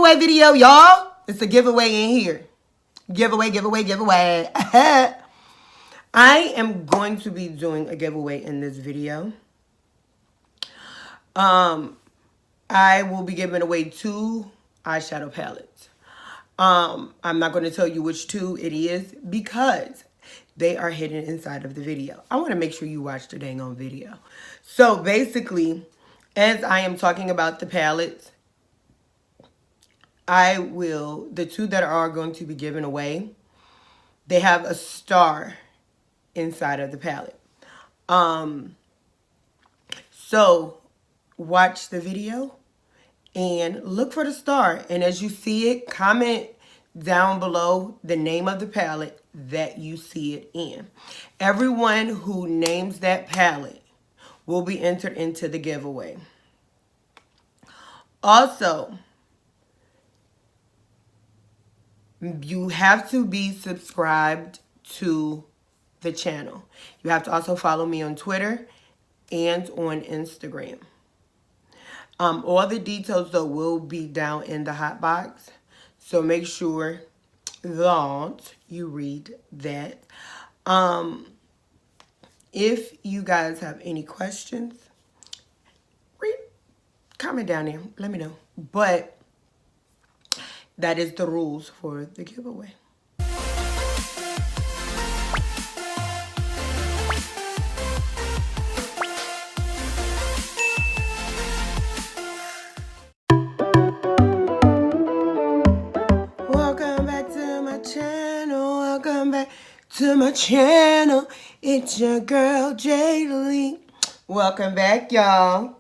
giveaway video, y'all. It's a giveaway in here. Giveaway. I am going to be doing a giveaway in this video. I will be giving away 2 eyeshadow palettes. I'm not going to tell you which 2 it is because they are hidden inside of the video. I want to make sure you watch the dang on video. So basically, as I am talking about the palettes, the 2 that are going to be given away, they have a star inside of the palette. So watch the video and look for the star. And as you see it, comment down below the name of the palette that you see it in. Everyone who names that palette will be entered into the giveaway. Also, you have to be subscribed to the channel. You have to also follow me on Twitter and on Instagram. All the details though will be down in the hot box, so make sure that you read that. If you guys have any questions, comment down there, let me know. But that is the rules for the giveaway. Welcome back to my channel. Welcome back to my channel. It's your girl, Jaylee. Welcome back, y'all.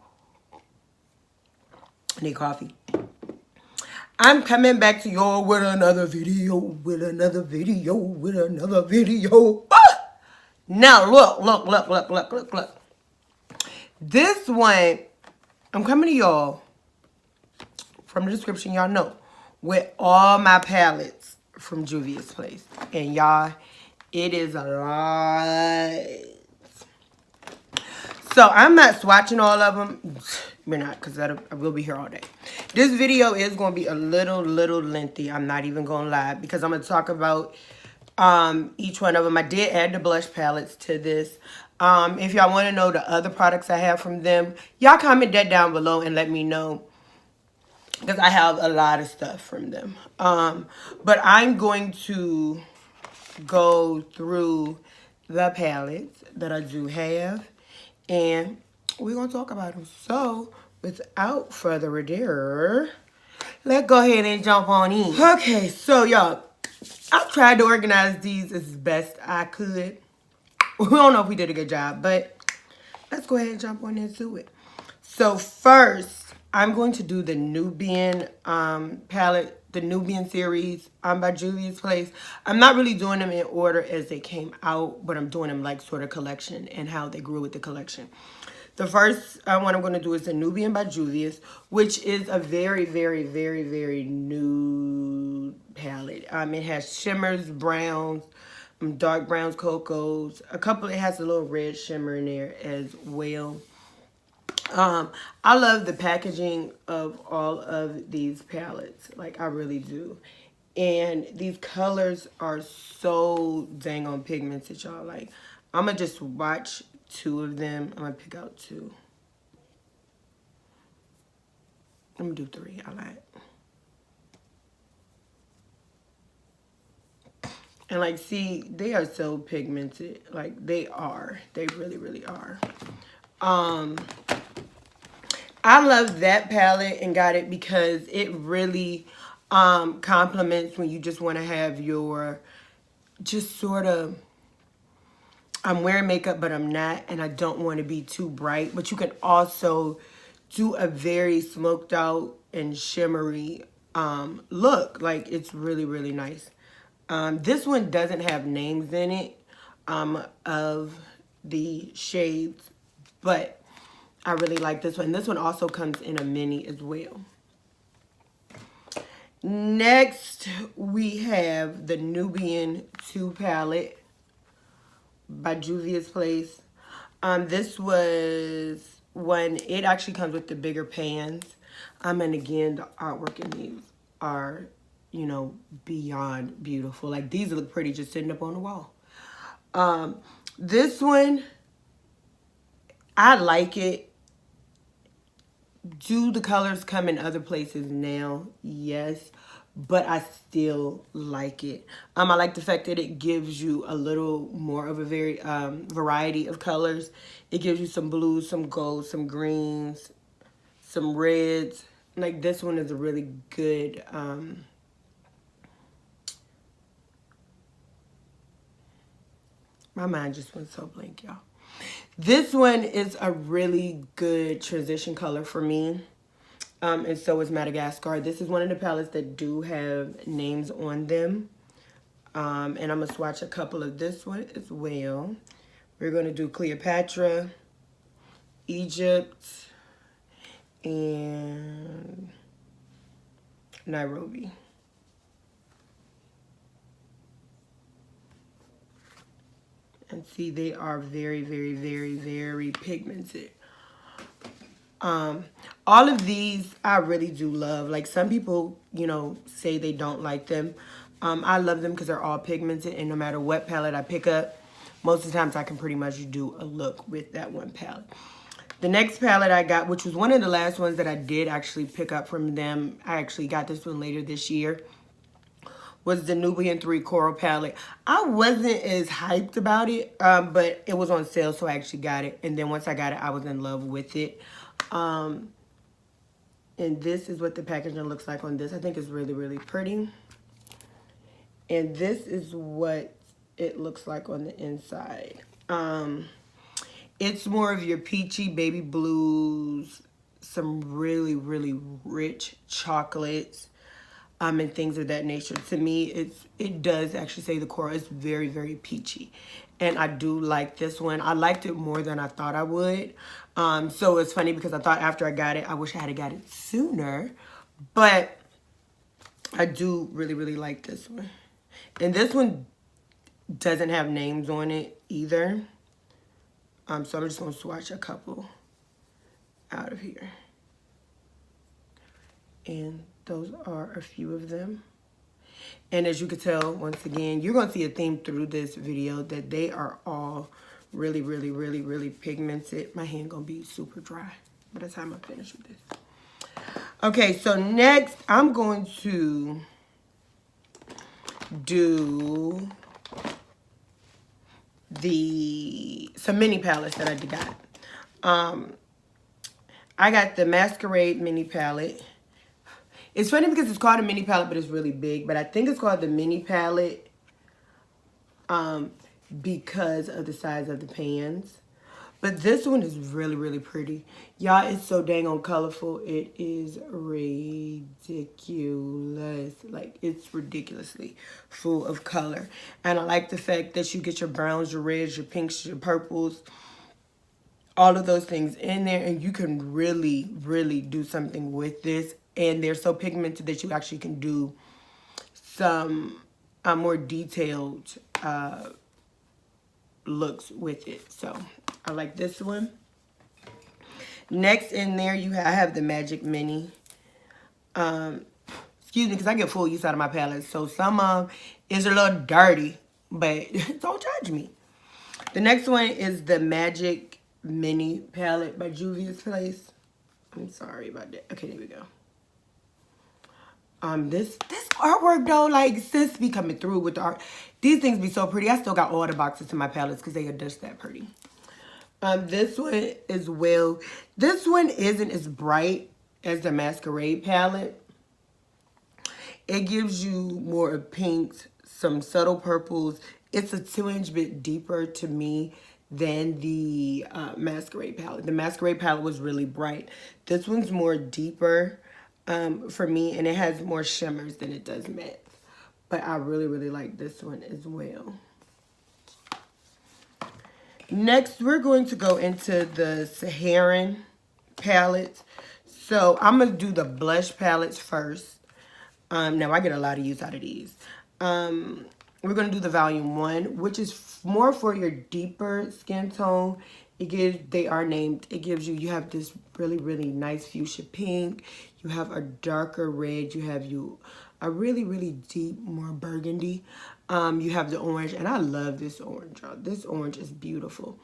I need coffee. I'm coming back to y'all with another video, Ah! Now, look. This one, I'm coming to y'all from the description, y'all know, with all my palettes from Juvia's place. And y'all, it is a lot. So I'm not swatching all of them. We're not, because I will be here all day. This video is going to be a little lengthy. I'm not even going to lie, because I'm going to talk about each one of them. I did add the blush palettes to this. If y'all want to know the other products I have from them, y'all comment that down below and let me know, because I have a lot of stuff from them. But I'm going to go through the palettes that I do have, and we're going to talk about them. So, without further ado, let's go ahead and jump on in. Okay, so y'all, I tried to organize these as best I could. We don't know if we did a good job, but let's go ahead and jump on into it. So first, I'm going to do the Nubian palette, the Nubian series by Juvia's Place. I'm not really doing them in order as they came out, but I'm doing them like sort of collection and how they grew with the collection. The first one I'm going to do is the Nubian by Juvia's, which is a very nude palette. It has shimmers, browns, dark browns, cocos. It has a little red shimmer in there as well. I love the packaging of all of these palettes. Like, I really do. And these colors are so dang on pigmented, y'all. Like, I'm going to just watch 2 of them. I'm going to pick out 2. I'm going to do 3. I lied. And like, see, they are so pigmented. Like, they are. They really are. I love that palette and got it because it really complements when you just want to have your, just sort of, I'm wearing makeup but I'm not, and I don't want to be too bright. But you can also do a very smoked out and shimmery look. Like, it's really nice. This one doesn't have names in it of the shades, but I really like this one. This one also comes in a mini as well. Next, we have the Nubian 2 palette by Juvia's Place. This was one, it actually comes with the bigger pans. And again, the artwork in these are, you know, beyond beautiful. Like, these look pretty just sitting up on the wall. This one, I like it. Do the colors come in other places now? Yes. But I still like it. I like the fact that it gives you a little more of a variety of colors. It gives you some blues, some golds, some greens, some reds. Like, this one is a really good my mind just went so blank, y'all. This one is a really good transition color for me. And so is Madagascar. This is one of the palettes that do have names on them. And I'm going to swatch a couple of this one as well. We're going to do Cleopatra, Egypt, and Nairobi. And see, they are very, very, very, very pigmented. All of these I really do love. Like, some people, you know, say they don't like them. I love them because they're all pigmented, and no matter what palette I pick up, most of the times I can pretty much do a look with that one palette. The next palette I got, which was one of the last ones that I did actually pick up from them, I actually got this one later this year, was the Nubian 3 Coral palette. I wasn't as hyped about it, but it was on sale, so I actually got it. And then once I got it, I was in love with it. And this is what the packaging looks like on this. I think it's really, really pretty. And this is what it looks like on the inside. It's more of your peachy baby blues, some really, really rich chocolates, and things of that nature. To me, it does actually say the coral. It's very, very peachy. And I do like this one. I liked it more than I thought I would. So it's funny because I thought after I got it, I wish I had got it sooner. But I do really, really like this one. And this one doesn't have names on it either. So I'm just going to swatch a couple out of here. And those are a few of them. And as you can tell, once again, you're going to see a theme through this video that they are all really, really, really, really pigmented. My hand going to be super dry by the time I finish with this. Okay, so next I'm going to do some mini palettes that I got. I got the Masquerade mini palette. It's funny because it's called a mini palette, but it's really big. But I think it's called the mini palette because of the size of the pans. But this one is really, really pretty. Y'all, it's so dang on colorful. It is ridiculous. Like, it's ridiculously full of color. And I like the fact that you get your browns, your reds, your pinks, your purples, all of those things in there. And you can really, really do something with this. And they're so pigmented that you actually can do some more detailed looks with it. So I like this one. Next in there, I have the Magic Mini. Excuse me, because I get full use out of my palettes. So some is a little dirty, but don't judge me. The next one is the Magic Mini palette by Juvia's Place. I'm sorry about that. Okay, there we go. This artwork though, like, sis be coming through with the art. These things be so pretty. I still got all the boxes to my palettes because they are just that pretty. This one as well. This one isn't as bright as the Masquerade palette. It gives you more of pinks, some subtle purples. It's a 2-inch bit deeper to me than the Masquerade palette. The Masquerade palette was really bright. This one's more deeper for me, and it has more shimmers than it does matte. But I really, really like this one as well. Next, we're going to go into the Saharan palettes. So I'm going to do the blush palettes first. Now, I get a lot of use out of these. We're going to do the volume 1, which is more for your deeper skin tone. they are named. It gives you, you have this really, really nice fuchsia pink. You have a darker red. You have a really, really deep, more burgundy. You have the orange, and I love this orange, y'all. This orange is beautiful.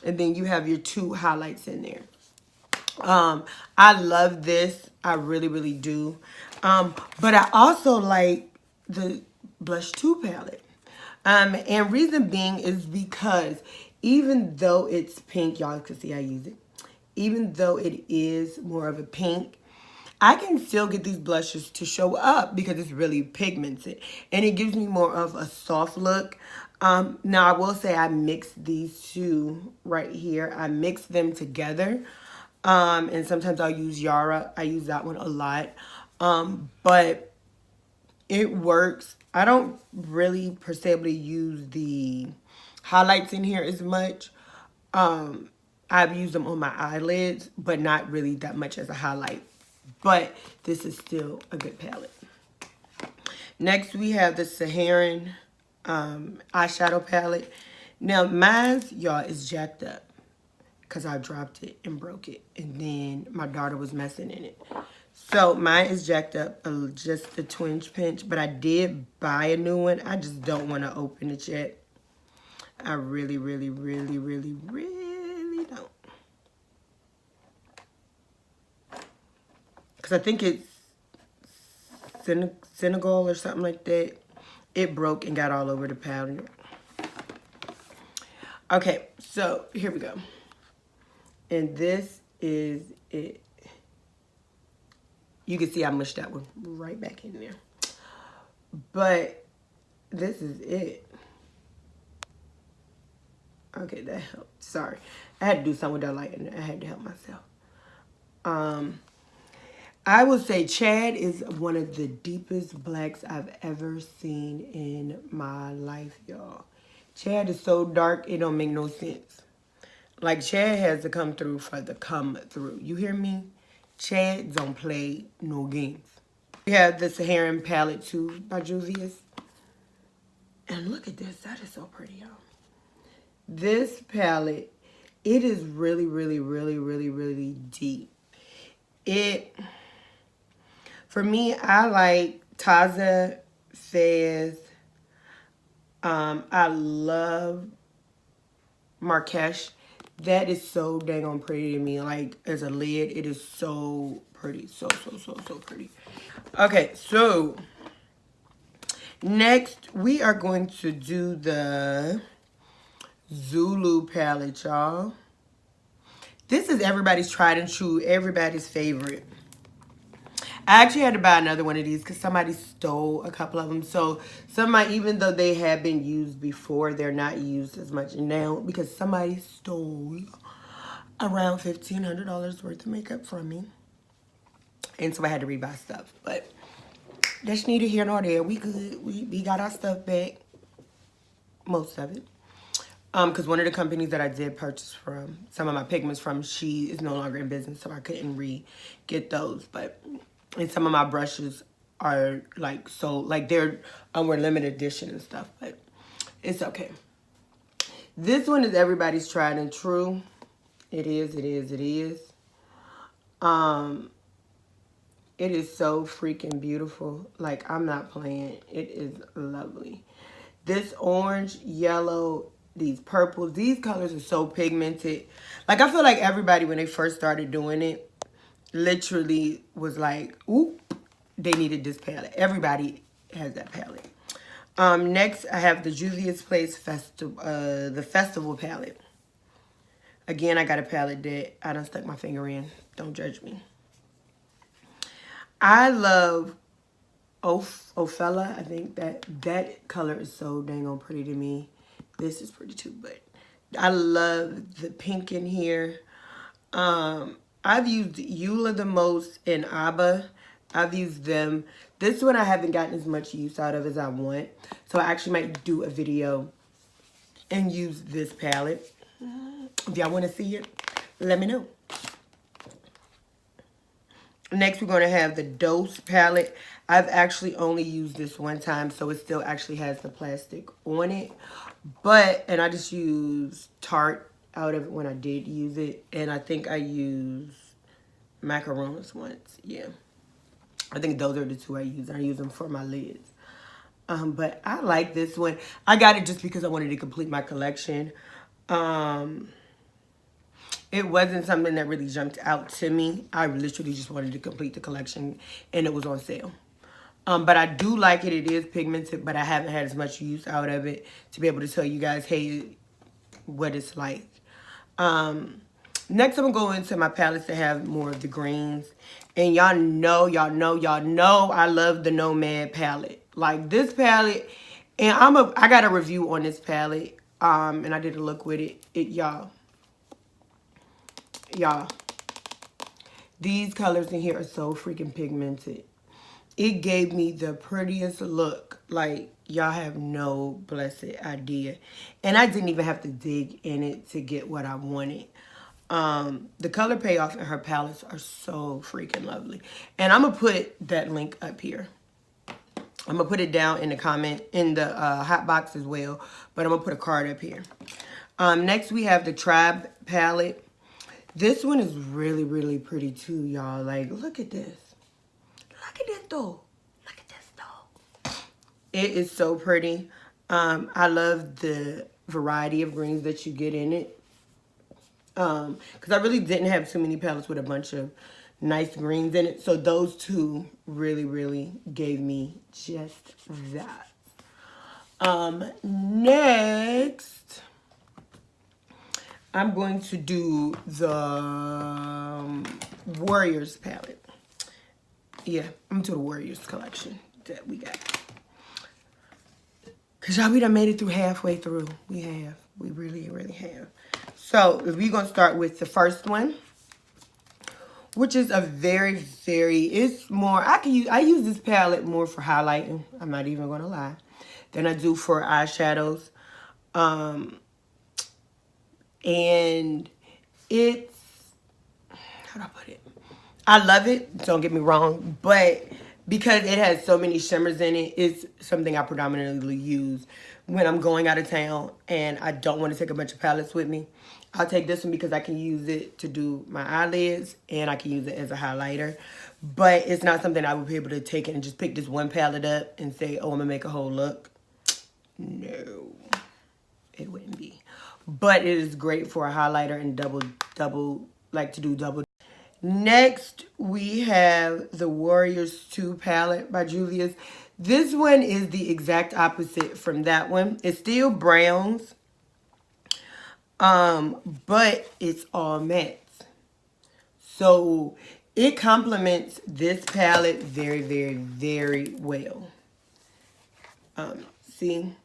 And then you have your 2 highlights in there. I love this. I really, really do. But I also like the Blush 2 palette. And reason being is because even though it's pink, y'all can see I use it. Even though it is more of a pink, I can still get these blushes to show up because it's really pigmented. And it gives me more of a soft look. Now, I will say I mixed these 2 right here. I mixed them together. And sometimes I'll use Yara. I use that one a lot. But it works. I don't really perceptibly use the highlights in here as much. I've used them on my eyelids, but not really that much as a highlight. But this is still a good palette. Next, we have the Saharan eyeshadow palette. Now, mine, y'all, is jacked up because I dropped it and broke it. And then my daughter was messing in it. So mine is jacked up just a twinge pinch, but I did buy a new one. I just don't want to open it yet. I really, really, really, really, really don't. Because I think it's Senegal or something like that. It broke and got all over the powder. Okay, so here we go. And this is it. You can see I mushed that one right back in there. But this is it. Okay, that helped. Sorry. I had to do something with that light and I had to help myself. I would say Chad is one of the deepest blacks I've ever seen in my life, y'all. Chad is so dark, it don't make no sense. Like, Chad has to come through for the come through. You hear me? Chad don't play no games. We have the Saharan palette too by Juvia. And look at this. That is so pretty, y'all. This palette, it is really, really, really, really, really deep. For me, I like Taza, Fez. I love Marrakesh. That is so dang on pretty to me. Like, as a lid, it is so pretty. So, so, so, so pretty. Okay, so next we are going to do the Zulu palette, y'all. This is everybody's tried and true, everybody's favorite. I actually had to buy another one of these because somebody stole a couple of them. So somebody, even though they have been used before, they're not used as much now because somebody stole around $1,500 worth of makeup from me. And so I had to rebuy stuff. But that's neither here nor there. We good. We got our stuff back. Most of it. Because one of the companies that I did purchase from, some of my pigments from, she is no longer in business. So I couldn't re-get those. But... and some of my brushes are like, so like they're were limited edition and stuff, but it's okay. This one is everybody's tried and true. It is, it is, it is. It is so freaking beautiful. Like, I'm not playing. It is lovely. This orange, yellow, these purples, these colors are so pigmented. Like, I feel like everybody, when they first started doing it, literally was like, oop, they needed this palette. Everybody has that palette. Next, I have the Juvia's Place the Festival palette. Again, I got a palette that I done stuck my finger in. Don't judge me. I love Ophelia. I think that color is so dang on pretty to me. This is pretty too, but I love the pink in here. I've used Eula the most and Abba. I've used them. This one I haven't gotten as much use out of as I want. So I actually might do a video and use this palette. If y'all want to see it, let me know. Next, we're going to have the Douce palette. I've actually only used this one time, so it still actually has the plastic on it. And I just use Tarte out of it when I did use it. And I think I used macarons once. Yeah. I think those are the two I use. I use them for my lids. But I like this one. I got it just because I wanted to complete my collection. It wasn't something that really jumped out to me. I literally just wanted to complete the collection, and it was on sale. But I do like it. It is pigmented, but I haven't had as much use out of it to be able to tell you guys, hey, what it's like. Next, I'm going to go into my palettes that have more of the greens. And y'all know I love the Nomad palette. Like this palette, and I got a review on this palette. And I did a look with it. Y'all, these colors in here are so freaking pigmented. It gave me the prettiest look. Like, y'all have no blessed idea. And I didn't even have to dig in it to get what I wanted. The color payoff in her palettes are so freaking lovely. And I'm going to put that link up here. I'm going to put it down in the comment, in the hot box as well. But I'm going to put a card up here. Next, we have the Tribe palette. This one is really, really pretty too, y'all. Like, look at this. Look at this, though. Look at this, though. It is so pretty. I love the variety of greens that you get in it. Because I really didn't have too many palettes with a bunch of nice greens in it. So those two really, really gave me just that. Next, I'm going to do the Warriors palette. Yeah, I'm into the Warriors collection that we got. Because y'all, we done made it through halfway through. We have. We really, really have. So, we're going to start with the first one, which is a very, very, it's more, I use this palette more for highlighting, I'm not even going to lie, than I do for eyeshadows. And it's, how do I put it? I love it, don't get me wrong, but because it has so many shimmers in it, it's something I predominantly use when I'm going out of town and I don't want to take a bunch of palettes with me. I'll take this one because I can use it to do my eyelids and I can use it as a highlighter. But it's not something I would be able to take it and just pick this one palette up and say, oh, I'm going to make a whole look. No, it wouldn't be. But it is great for a highlighter and double, like to do double. Next, we have the Warriors 2 palette by Juvia. This one is the exact opposite from that one. It's still browns, but it's all matte. So it complements this palette very, very, very well. See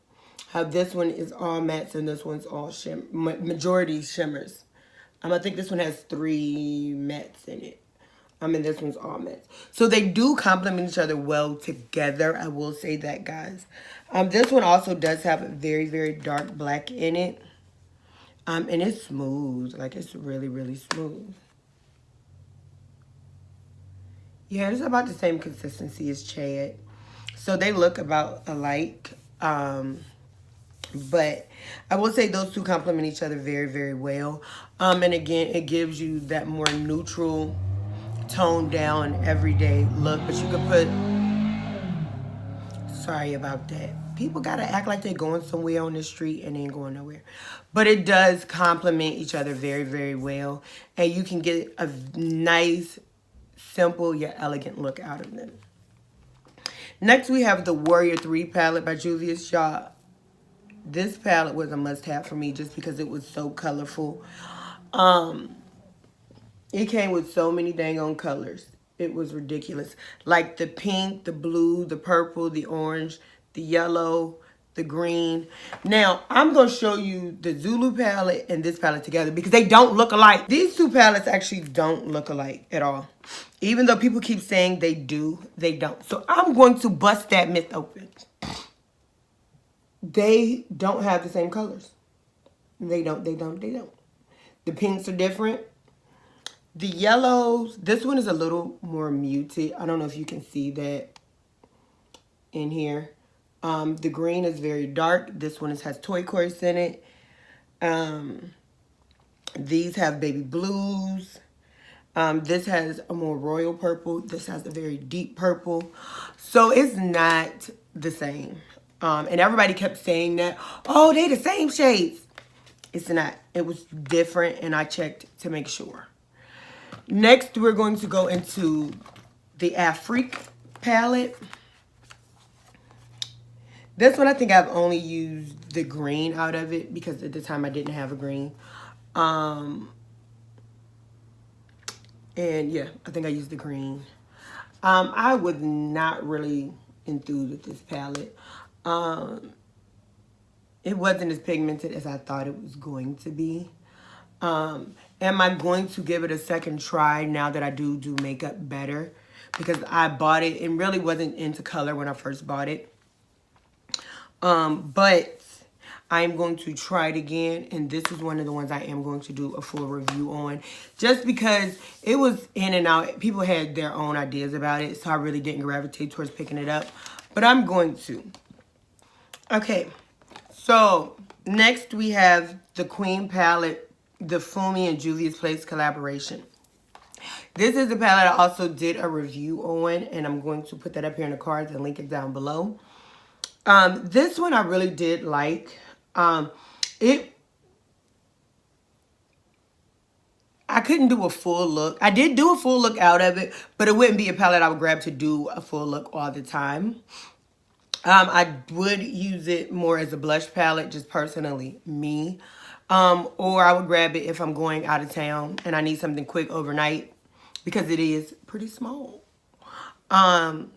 how this one is all mattes and this one's all majority shimmers. I think this one has 3 mattes in it. And this one's all mattes. So they do complement each other well together. I will say that, guys. This one also does have a very, very dark black in it. And it's smooth. Like, it's really, really smooth. Yeah, it's about the same consistency as Chad. So they look about alike. But I will say those two complement each other very, very well. And again, it gives you that more neutral, toned down, everyday look. But you could put, sorry about that. People got to act like they're going somewhere on the street and ain't going nowhere. But it does complement each other very, very well. And you can get a nice, simple, yet elegant look out of them. Next, we have the Warrior 3 palette by Juvia. Y'all, this palette was a must-have for me just because it was so colorful. It came with so many dang on colors. It was ridiculous. Like the pink, the blue, the purple, the orange, the yellow, the green. Now, I'm going to show you the Zulu palette and this palette together because they don't look alike. These two palettes actually don't look alike at all. Even though people keep saying they do, they don't. So I'm going to bust that myth open. They don't have the same colors. They don't. The pinks are different. The yellows, this one is a little more muted. I don't know if you can see that in here. The green is very dark. This one has turquoise in it. These have baby blues. This has a more royal purple. This has a very deep purple. So it's not the same. And everybody kept saying that, oh, they the same shades. It's not. It was different, and I checked to make sure. Next, we're going to go into the Afrique palette. This one, I think I've only used the green out of it because at the time I didn't have a green. And yeah, I think I used the green. I was not really enthused with this palette. It wasn't as pigmented as I thought it was going to be. Am I going to give it a second try now that I do makeup better? Because I bought it and really wasn't into color when I first bought it. But I'm going to try it again, and this is one of the ones I am going to do a full review on, just because it was in and out. People had their own ideas about it, so I really didn't gravitate towards picking it up, but I'm going to. Okay, so next we have the Queen palette, the FUMI and Juvia's Place collaboration. This is the palette I also did a review on, and I'm going to put that up here in the cards and link it down below. This one I really did like. I couldn't do a full look. I did do a full look out of it, but it wouldn't be a palette I would grab to do a full look all the time. I would use it more as a blush palette, just personally, me. Or I would grab it if I'm going out of town and I need something quick overnight, because it is pretty small. But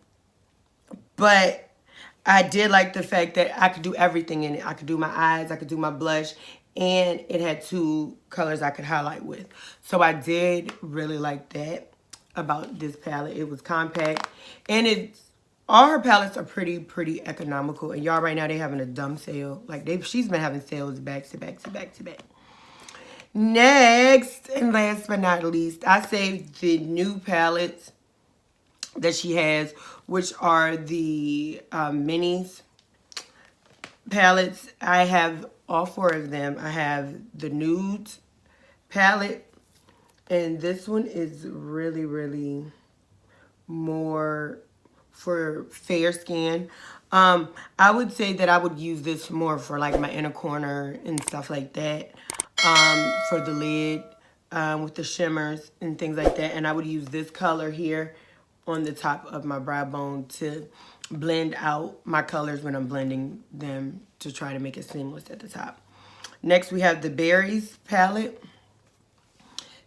I did like the fact that I could do everything in it. I could do my eyes, I could do my blush, and it had 2 colors I could highlight with. So I did really like that about this palette. It was compact, and all her palettes are pretty economical. And y'all, right now they having a dumb sale. Like she's been having sales back to back to back to back. Next, and last but not least, I saved the new palettes that she has, which are the minis palettes. I have all 4 of them. I have the Nudes palette, and this one is really more for fair skin. I would say that I would use this more for like my inner corner and stuff like that, for the lid, with the shimmers and things like that. And I would use this color here on the top of my brow bone to blend out my colors when I'm blending them, to try to make it seamless at the top. Next, we have the Berries palette.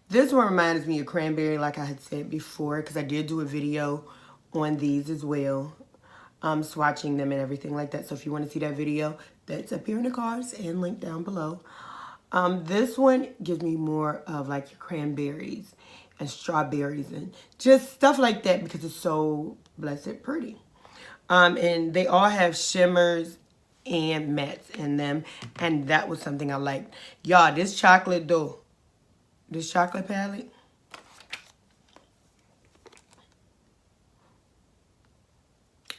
This one reminds me of Cranberry, like I had said before, because I did do a video on these as well, swatching them and everything like that. So if you want to see that video, that's up here in the cards and linked down below. This one gives me more of like your cranberries and strawberries and just stuff like that, because it's so blessed pretty. And they all have shimmers and mattes in them, and that was something I liked. Y'all, this chocolate though, this chocolate palette,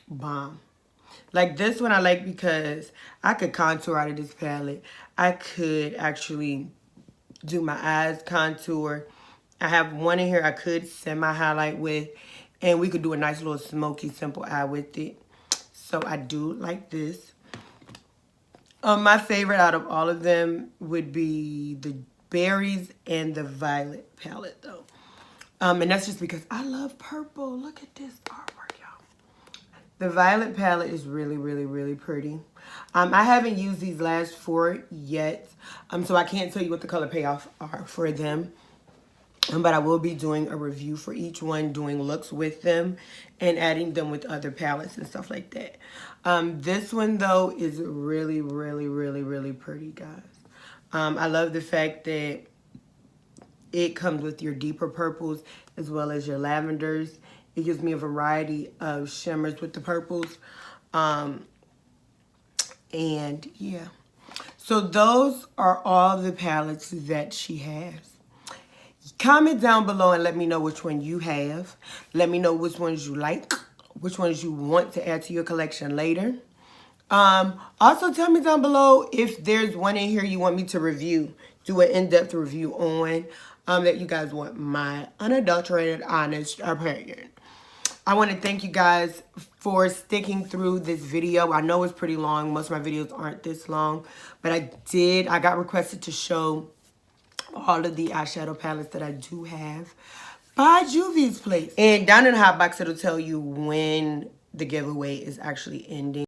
bomb. Like this one I like because I could contour out of this palette. I could actually do my eyes contour. I have one in here I could semi-highlight with, and we could do a nice little smoky simple eye with it. So I do like this. My favorite out of all of them would be the Berries and the Violet palette though. And that's just because I love purple. Look at this artwork, y'all. The Violet palette is really pretty. I haven't used these last 4 yet, so I can't tell you what the color payoff are for them. But I will be doing a review for each one, doing looks with them and adding them with other palettes and stuff like that. This one though is really pretty, guys. I love the fact that it comes with your deeper purples as well as your lavenders. It gives me a variety of shimmers with the purples. And yeah. So those are all the palettes that she has. Comment down below and let me know which one you have. Let me know which ones you like, which ones you want to add to your collection later. Also tell me down below if there's one in here you want me to review. do an in-depth review on, that you guys want my unadulterated, honest opinion. I want to thank you guys for sticking through this video. I know it's pretty long. Most of my videos aren't this long. But I got requested to show all of the eyeshadow palettes that I do have by Juvia's place. And down in the hot box, it'll tell you when the giveaway is actually ending.